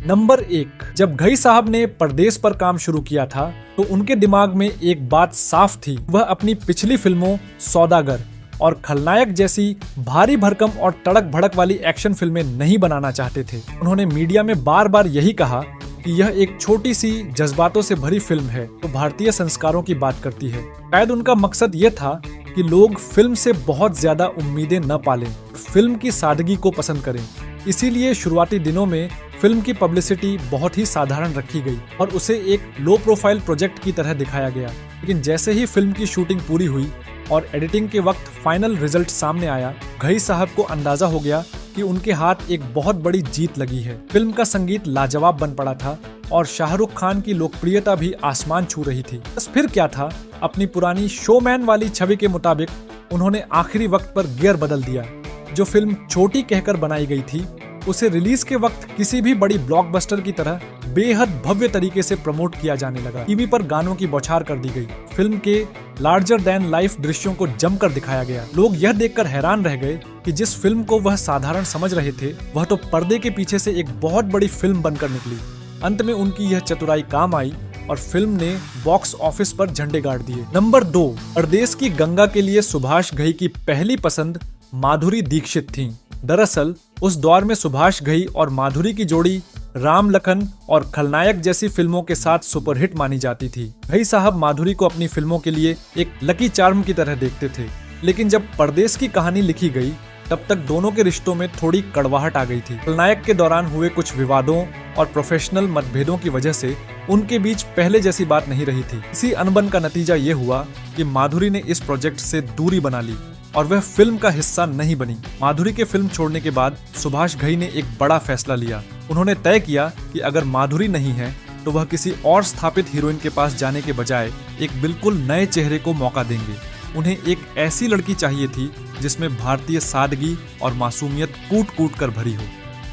Number 1, जब घई साहब ने परदेस पर काम शुरू किया था तो उनके दिमाग में एक बात साफ थी। वह अपनी पिछली फिल्मों सौदागर और खलनायक जैसी भारी भरकम और तड़क भड़क वाली एक्शन फिल्में नहीं बनाना चाहते थे। उन्होंने मीडिया में बार बार यही कहा कि यह एक छोटी सी जज्बातों से भरी फिल्म है तो भारतीय संस्कारों की बात करती है। शायद उनका मकसद यह था कि लोग फिल्म से बहुत ज्यादा उम्मीदें न पालें, फिल्म की सादगी को पसंद करें। इसीलिए शुरुआती दिनों में फिल्म की पब्लिसिटी बहुत ही साधारण रखी गई और उसे एक लो प्रोफाइल प्रोजेक्ट की तरह दिखाया गया। लेकिन जैसे ही फिल्म की शूटिंग पूरी हुई और एडिटिंग के वक्त फाइनल रिजल्ट सामने आया, घई साहब को अंदाजा हो गया कि उनके हाथ एक बहुत बड़ी जीत लगी है। फिल्म का संगीत लाजवाब बन पड़ा था और शाहरुख खान की लोकप्रियता भी आसमान छू रही थी। बस फिर क्या था, अपनी पुरानी शोमैन वाली छवि के मुताबिक उन्होंने आखिरी वक्त पर गियर बदल दिया। जो फिल्म छोटी कहकर बनाई गई थी उसे रिलीज के वक्त किसी भी बड़ी ब्लॉकबस्टर की तरह बेहद भव्य तरीके से प्रमोट किया जाने लगा। टीवी पर गानों की बौछार कर दी गई। फिल्म के लार्जर देन लाइफ दृश्यों को जमकर दिखाया गया। लोग यह देखकर हैरान रह गए कि जिस फिल्म को वह साधारण समझ रहे थे वह तो पर्दे के पीछे से एक बहुत बड़ी फिल्म बनकर निकली। अंत में उनकी यह चतुराई काम आई और फिल्म ने बॉक्स ऑफिस पर झंडे गाड़ दिए। नंबर 2, परदेस की गंगा के लिए सुभाष घई की पहली पसंद माधुरी दीक्षित थीं। दरअसल उस दौर में सुभाष घई और माधुरी की जोड़ी राम लखन और खलनायक जैसी फिल्मों के साथ सुपरहिट मानी जाती थी। घई साहब माधुरी को अपनी फिल्मों के लिए एक लकी चार्म की तरह देखते थे। लेकिन जब परदेस की कहानी लिखी गई तब तक दोनों के रिश्तों में थोड़ी कड़वाहट आ गई थी। खलनायक के दौरान हुए कुछ विवादों और प्रोफेशनल मतभेदों की वजह से उनके बीच पहले जैसी बात नहीं रही थी। इसी अनबन का नतीजा ये हुआ कि माधुरी ने इस प्रोजेक्ट से दूरी बना ली और वह फिल्म का हिस्सा नहीं बनी। माधुरी के फिल्म छोड़ने के बाद सुभाष घई ने एक बड़ा फैसला लिया। उन्होंने तय किया कि अगर माधुरी नहीं है तो वह किसी और स्थापित हीरोइन के पास जाने के बजाय एक बिल्कुल नए चेहरे को मौका देंगे। उन्हें एक ऐसी लड़की चाहिए थी जिसमें भारतीय सादगी और मासूमियत कूट कूट कर भरी हो।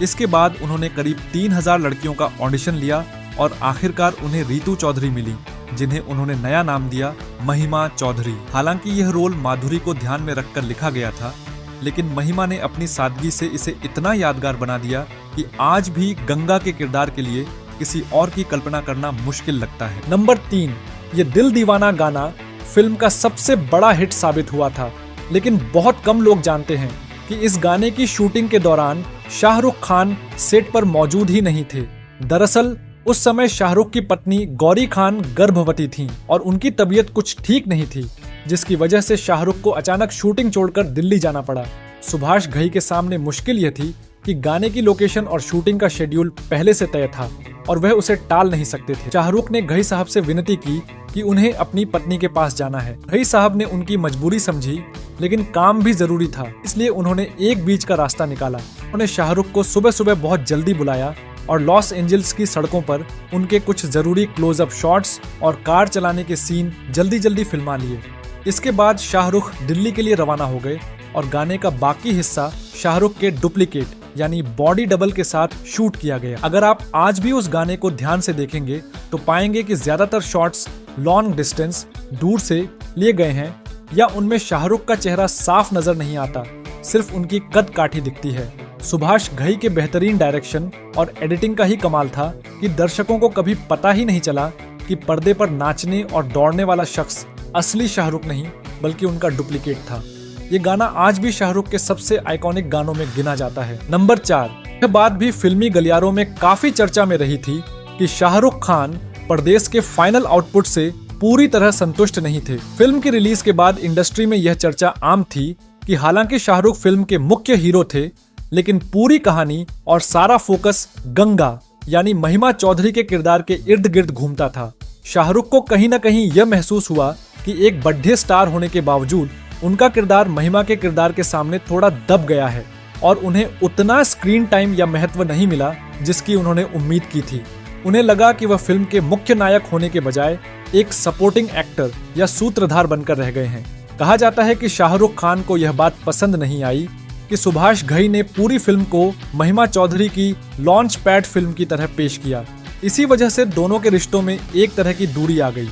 इसके बाद उन्होंने करीब 3000 लड़कियों का ऑडिशन लिया और आखिरकार उन्हें रीतू चौधरी मिली, जिन्हें उन्होंने नया नाम दिया महिमा चौधरी। हालांकि यह रोल माधुरी को ध्यान में रखकर लिखा गया था, लेकिन महिमा ने अपनी सादगी से इसे इतना यादगार बना दिया कि आज भी गंगा के किरदार के लिए किसी और की कल्पना करना मुश्किल लगता है। नंबर 3, ये दिल दीवाना गाना फिल्म का सबसे बड़ा हिट साबित हुआ था, लेकिन बहुत कम लोग जानते हैं कि इस गाने की शूटिंग के दौरान शाहरुख खान सेट पर मौजूद ही नहीं थे। दरअसल उस समय शाहरुख की पत्नी गौरी खान गर्भवती थीं और उनकी तबीयत कुछ ठीक नहीं थी, जिसकी वजह से शाहरुख को अचानक शूटिंग छोड़कर दिल्ली जाना पड़ा। सुभाष घई के सामने मुश्किल यह थी कि गाने की लोकेशन और शूटिंग का शेड्यूल पहले से तय था और वह उसे टाल नहीं सकते थे। शाहरुख ने घई साहब से विनती की कि उन्हें अपनी पत्नी के पास जाना है। घई साहब ने उनकी मजबूरी समझी, लेकिन काम भी जरूरी था, इसलिए उन्होंने एक बीच का रास्ता निकाला। उन्होंने शाहरुख को सुबह सुबह बहुत जल्दी बुलाया और लॉस एंजल्स की सड़कों पर उनके कुछ जरूरी क्लोजअप शॉट्स और कार चलाने के सीन जल्दी जल्दी फिल्मा लिए। इसके बाद शाहरुख दिल्ली के लिए रवाना हो गए और गाने का बाकी हिस्सा शाहरुख के डुप्लीकेट यानी बॉडी डबल के साथ शूट किया गया। अगर आप आज भी उस गाने को ध्यान से देखेंगे तो पाएंगे कि ज्यादातर शॉट्स लॉन्ग डिस्टेंस दूर से लिए गए हैं या उनमें शाहरुख का चेहरा साफ नजर नहीं आता, सिर्फ उनकी कद काठी दिखती है। सुभाष घई के बेहतरीन डायरेक्शन और एडिटिंग का ही कमाल था कि दर्शकों को कभी पता ही नहीं चला कि पर्दे पर नाचने और दौड़ने वाला शख्स असली शाहरुख नहीं बल्कि उनका डुप्लीकेट था। ये गाना आज भी शाहरुख के सबसे आइकॉनिक गानों में गिना जाता है। नंबर 4, यह बात भी फिल्मी गलियारों में काफी चर्चा में रही थी कि शाहरुख खान परदेस के फाइनल आउटपुट से पूरी तरह संतुष्ट नहीं थे। फिल्म की रिलीज के बाद इंडस्ट्री में यह चर्चा आम थी कि हालांकि शाहरुख फिल्म के मुख्य हीरो थे, लेकिन पूरी कहानी और सारा फोकस गंगा यानी महिमा चौधरी के किरदार के इर्द गिर्द घूमता था। शाहरुख को कहीं न कहीं यह महसूस हुआ कि एक बड़े स्टार होने के बावजूद उनका किरदार महिमा के किरदार के सामने थोड़ा दब गया है और उन्हें उतना स्क्रीन टाइम या महत्व नहीं मिला जिसकी उन्होंने उम्मीद की थी। उन्हें लगा कि वह फिल्म के मुख्य नायक होने के बजाय एक सपोर्टिंग एक्टर या सूत्रधार बनकर रह गए हैं। कहा जाता है कि शाहरुख खान को यह बात पसंद नहीं आई कि सुभाष घई ने पूरी फिल्म को महिमा चौधरी की लॉन्च पैड फिल्म की तरह पेश किया। इसी वजह से दोनों के रिश्तों में एक तरह की दूरी आ गई।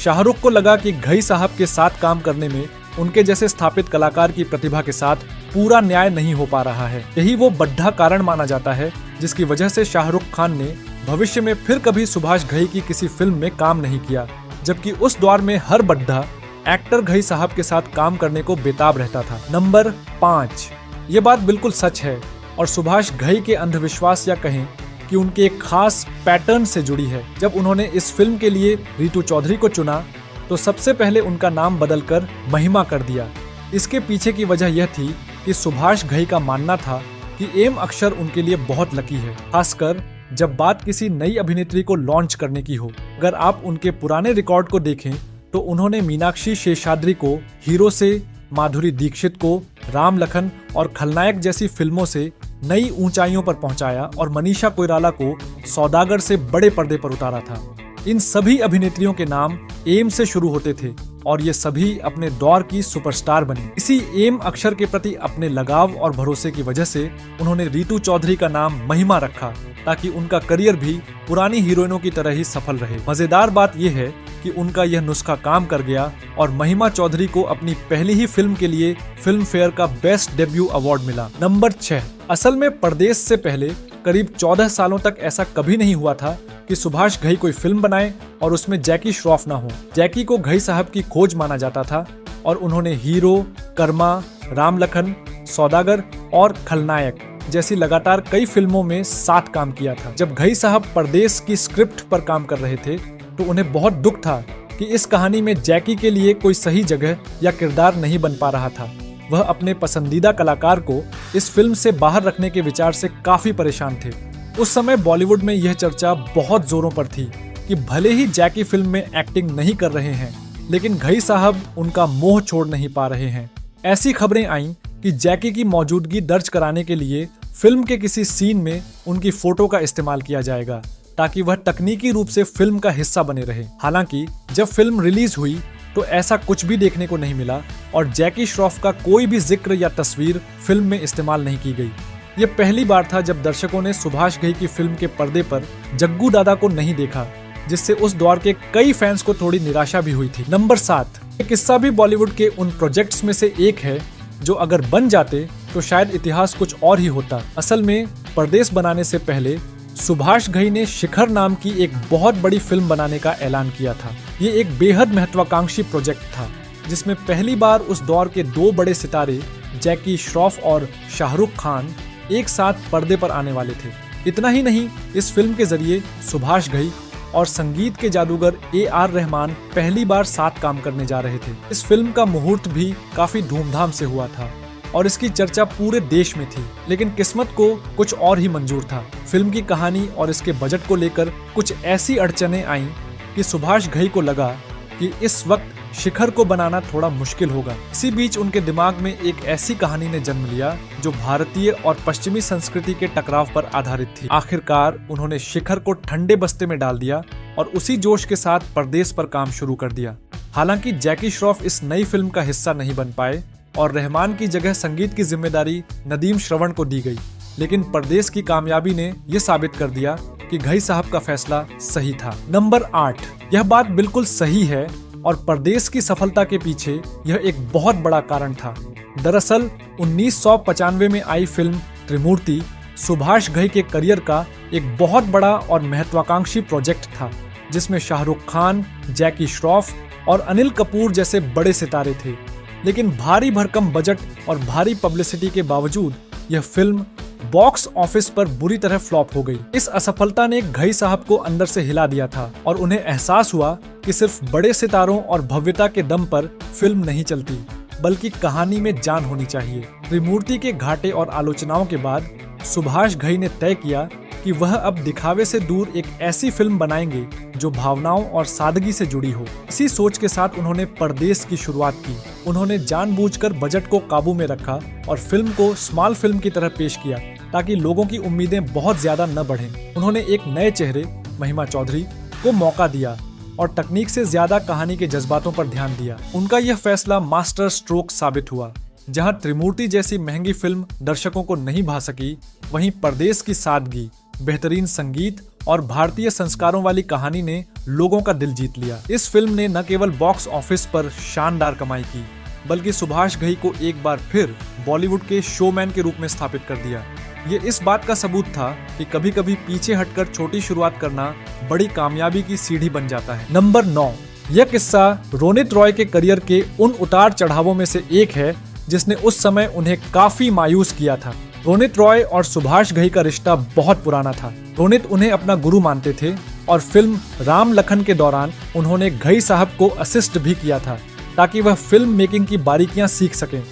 शाहरुख को लगा कि घई साहब के साथ काम करने में उनके जैसे स्थापित कलाकार की प्रतिभा के साथ पूरा न्याय नहीं हो पा रहा है। यही वो बड्ढा कारण माना जाता है जिसकी वजह से शाहरुख खान ने भविष्य में फिर कभी सुभाष घई की किसी फिल्म में काम नहीं किया, जबकि उस दौर में हर बड्ढा एक्टर घई साहब के साथ काम करने को बेताब रहता था। नंबर 5, ये बात बिल्कुल सच है और सुभाष घई के अंधविश्वास या कहें कि उनके एक खास पैटर्न से जुड़ी है। जब उन्होंने इस फिल्म के लिए रीतू चौधरी को चुना तो सबसे पहले उनका नाम बदलकर महिमा कर दिया। इसके पीछे की वजह यह थी कि सुभाष घई का मानना था कि एम अक्षर उनके लिए बहुत लकी है, खासकर जब बात किसी नई अभिनेत्री को लॉन्च करने की हो। अगर आप उनके पुराने रिकॉर्ड को देखें तो उन्होंने मीनाक्षी शेषाद्री को हीरो से, माधुरी दीक्षित को राम लखन और खलनायक जैसी फिल्मों से नई ऊंचाइयों पर पहुंचाया और मनीषा कोइराला को सौदागर से बड़े पर्दे पर उतारा था। इन सभी अभिनेत्रियों के नाम एम से शुरू होते थे और ये सभी अपने दौर की सुपरस्टार बनी। इसी एम अक्षर के प्रति अपने लगाव और भरोसे की वजह से उन्होंने रीतू चौधरी का नाम महिमा रखा ताकि उनका करियर भी पुरानी हीरोइनों की तरह ही सफल रहे। मजेदार बात यह है कि उनका यह नुस्खा काम कर गया और महिमा चौधरी को अपनी पहली ही फिल्म के लिए फिल्म फेयर का बेस्ट डेब्यू अवार्ड मिला। नंबर 6, असल में परदेश से पहले करीब 14 सालों तक ऐसा कभी नहीं हुआ था कि सुभाष घई कोई फिल्म बनाए और उसमें जैकी श्रॉफ ना हो। जैकी को घई साहब की खोज माना जाता था और उन्होंने हीरो, कर्मा, राम लखन, सौदागर और खलनायक जैसी लगातार कई फिल्मों में साथ काम किया था। जब घई साहब परदेश की स्क्रिप्ट पर काम कर रहे थे तो उन्हें बहुत दुख था कि इस कहानी में जैकी के लिए कोई सही जगह या किरदार नहीं बन पा रहा था। वह अपने पसंदीदा कलाकार को इस फिल्म से बाहर रखने के विचार से काफी परेशान थे। उस समय बॉलीवुड में यह चर्चा बहुत जोरों पर थी कि भले ही जैकी फिल्म में एक्टिंग नहीं कर रहे हैं, लेकिन घई साहब उनका मोह छोड़ नहीं पा रहे हैं। ऐसी खबरें आईं कि जैकी की मौजूदगी दर्ज कराने के लिए फिल्म के किसी सीन में उनकी फोटो का इस्तेमाल किया जाएगा ताकि वह तकनीकी रूप से फिल्म का हिस्सा बने रहे। हालांकि जब फिल्म रिलीज हुई तो ऐसा कुछ भी देखने को नहीं मिला और जैकी श्रॉफ का कोई भी जिक्र या तस्वीर फिल्म में इस्तेमाल नहीं की गई। ये पहली बार था जब दर्शकों ने सुभाष घई की फिल्म के पर्दे पर जग्गू दादा को नहीं देखा, जिससे उस दौर के कई फैंस को थोड़ी निराशा भी हुई थी। नंबर 7, ये किस्सा भी बॉलीवुड के उन प्रोजेक्ट्स में से एक है जो अगर बन जाते तो शायद इतिहास कुछ और ही होता। असल में परदेश बनाने से पहले सुभाष घई ने शिखर नाम की एक बहुत बड़ी फिल्म बनाने का ऐलान किया था। ये एक बेहद महत्वाकांक्षी प्रोजेक्ट था जिसमें पहली बार उस दौर के 2 बड़े सितारे जैकी श्रॉफ और शाहरुख खान एक साथ पर्दे पर आने वाले थे। इतना ही नहीं, इस फिल्म के जरिए सुभाष घई और संगीत के जादूगर AR रहमान पहली बार साथ काम करने जा रहे थे। इस फिल्म का मुहूर्त भी काफी धूमधाम से हुआ था और इसकी चर्चा पूरे देश में थी, लेकिन किस्मत को कुछ और ही मंजूर था। फिल्म की कहानी और इसके बजट को लेकर कुछ ऐसी अड़चनें आईं कि सुभाष घई को लगा कि इस वक्त शिखर को बनाना थोड़ा मुश्किल होगा। इसी बीच उनके दिमाग में एक ऐसी कहानी ने जन्म लिया जो भारतीय और पश्चिमी संस्कृति के टकराव पर आधारित थी। आखिरकार उन्होंने शिखर को ठंडे बस्ते में डाल दिया और उसी जोश के साथ परदेश पर काम शुरू कर दिया। हालांकि जैकी श्रॉफ इस नई फिल्म का हिस्सा नहीं बन पाए और रहमान की जगह संगीत की जिम्मेदारी नदीम श्रवण को दी गई, लेकिन परदेश की कामयाबी ने यह साबित कर दिया कि घई साहब का फैसला सही था। नंबर 8, यह बात बिल्कुल सही है और परदेश की सफलता के पीछे यह एक बहुत बड़ा कारण था। दरअसल 1995 में आई फिल्म त्रिमूर्ति सुभाष घई के करियर का एक बहुत बड़ा और महत्वाकांक्षी प्रोजेक्ट था, जिसमें शाहरुख खान, जैकी श्रॉफ और अनिल कपूर जैसे बड़े सितारे थे। लेकिन भारी भरकम बजट और भारी पब्लिसिटी के बावजूद यह फिल्म बॉक्स ऑफिस पर बुरी तरह फ्लॉप हो गई। इस असफलता ने घई साहब को अंदर से हिला दिया था और उन्हें एहसास हुआ कि सिर्फ बड़े सितारों और भव्यता के दम पर फिल्म नहीं चलती, बल्कि कहानी में जान होनी चाहिए। त्रिमूर्ति के घाटे और आलोचनाओं के बाद सुभाष घई ने तय किया कि वह अब दिखावे से दूर एक ऐसी फिल्म बनाएंगे जो भावनाओं और सादगी से जुड़ी हो। इसी सोच के साथ उन्होंने परदेश की शुरुआत की। उन्होंने जानबूझकर बजट को काबू में रखा और फिल्म को स्मॉल फिल्म की तरह पेश किया ताकि लोगों की उम्मीदें बहुत ज्यादा न बढ़ें। उन्होंने एक नए चेहरे महिमा चौधरी को मौका दिया और तकनीक से ज्यादा कहानी के जज्बातों पर ध्यान दिया। उनका यह फैसला मास्टर स्ट्रोक साबित हुआ। जहां त्रिमूर्ति जैसी महंगी फिल्म दर्शकों को नहीं भा सकी, वहीं परदेश की सादगी, बेहतरीन संगीत और भारतीय संस्कारों वाली कहानी ने लोगों का दिल जीत लिया। इस फिल्म ने न केवल बॉक्स ऑफिस पर शानदार कमाई की, बल्कि सुभाष घई को एक बार फिर बॉलीवुड के शोमैन के रूप में स्थापित कर दिया। ये इस बात का सबूत था कि कभी कभी पीछे हटकर छोटी शुरुआत करना बड़ी कामयाबी की सीढ़ी बन जाता है। नंबर 9, यह किस्सा रोनित रॉय के करियर के उन उतार चढ़ावों में से एक है जिसने उस समय उन्हें काफी मायूस किया था। रोनित रॉय और सुभाष घई का रिश्ता बहुत पुराना था। रोनित उन्हें अपना गुरु मानते थे और फिल्म राम लखन के दौरान उन्होंने घई साहब को असिस्ट भी किया था ताकि वह फिल्म मेकिंग की बारीकियां सीख सकें।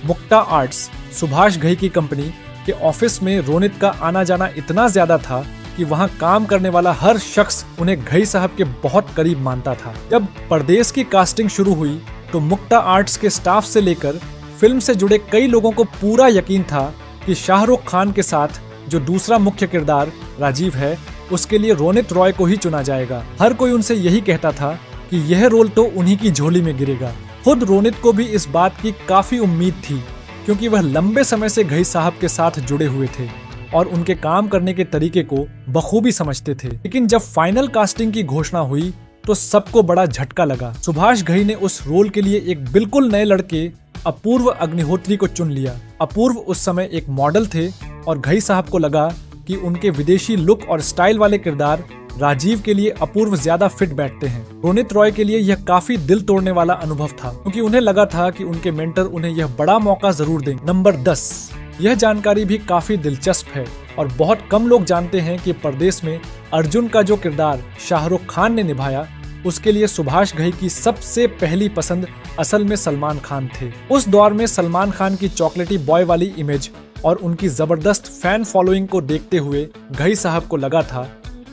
मुक्ता आर्ट्स, सुभाष घई की कंपनी के ऑफिस में रोनित का आना जाना इतना ज्यादा था कि वहां काम करने वाला हर शख्स उन्हें घई साहब के बहुत करीब मानता था। जब परदेस की कास्टिंग शुरू हुई तो मुक्ता आर्ट्स के स्टाफ से लेकर फिल्म से जुड़े कई लोगों को पूरा यकीन था कि शाहरुख खान के साथ जो दूसरा मुख्य किरदार राजीव है उसके लिए रोनित रॉय को ही चुना जाएगा। हर कोई उनसे यही कहता था कि यह रोल तो उन्हीं की झोली में गिरेगा। खुद रोनित को भी इस बात की काफी उम्मीद थी क्योंकि वह लंबे समय से घई साहब के साथ जुड़े हुए थे और उनके काम करने के तरीके को बखूबी समझते थे। लेकिन जब फाइनल कास्टिंग की घोषणा हुई तो सबको बड़ा झटका लगा। सुभाष घई ने उस रोल के लिए एक बिल्कुल नए लड़के अपूर्व अग्निहोत्री को चुन लिया। अपूर्व उस समय एक मॉडल थे और घई साहब को लगा कि उनके विदेशी लुक और स्टाइल वाले किरदार राजीव के लिए अपूर्व ज्यादा फिट बैठते हैं। रोनित रॉय के लिए यह काफी दिल तोड़ने वाला अनुभव था क्योंकि उन्हें लगा था कि उनके मेंटर उन्हें यह बड़ा मौका जरूर देंगे। नंबर 10, यह जानकारी भी काफी दिलचस्प है और बहुत कम लोग जानते हैं कि परदेस में अर्जुन का जो किरदार शाहरुख खान ने निभाया उसके लिए सुभाष घई की सबसे पहली पसंद असल में सलमान खान थे। उस दौर में सलमान खान की चॉकलेटी बॉय वाली इमेज और उनकी जबरदस्त फैन फॉलोइंग को देखते हुए घई साहब को लगा था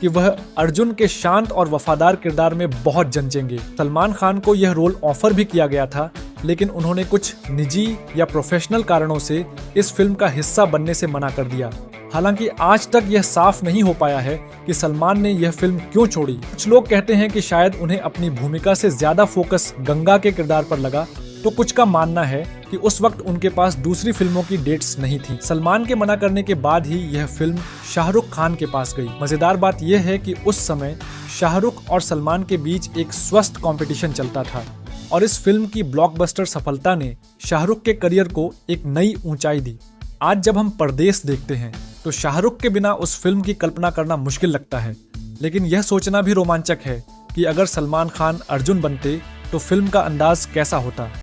कि वह अर्जुन के शांत और वफादार किरदार में बहुत जंचेंगे। सलमान खान को यह रोल ऑफर भी किया गया था लेकिन उन्होंने कुछ निजी या प्रोफेशनल कारणों से इस फिल्म का हिस्सा बनने से मना कर दिया। हालांकि आज तक यह साफ नहीं हो पाया है कि सलमान ने यह फिल्म क्यों छोड़ी। कुछ लोग कहते हैं कि शायद उन्हें अपनी भूमिका से ज्यादा फोकस गंगा के किरदार पर लगा, तो कुछ का मानना है कि उस वक्त उनके पास दूसरी फिल्मों की डेट्स नहीं थी। सलमान के मना करने के बाद ही यह फिल्म शाहरुख खान के पास गई। मजेदार बात यह है कि उस समय शाहरुख और सलमान के बीच एक स्वस्थ कंपटीशन चलता था और इस फिल्म की ब्लॉकबस्टर सफलता ने शाहरुख के करियर को एक नई ऊंचाई दी। आज जब हम परदेस देखते हैं तो शाहरुख के बिना उस फिल्म की कल्पना करना मुश्किल लगता है, लेकिन यह सोचना भी रोमांचक है कि अगर सलमान खान अर्जुन बनते तो फिल्म का अंदाज कैसा होता।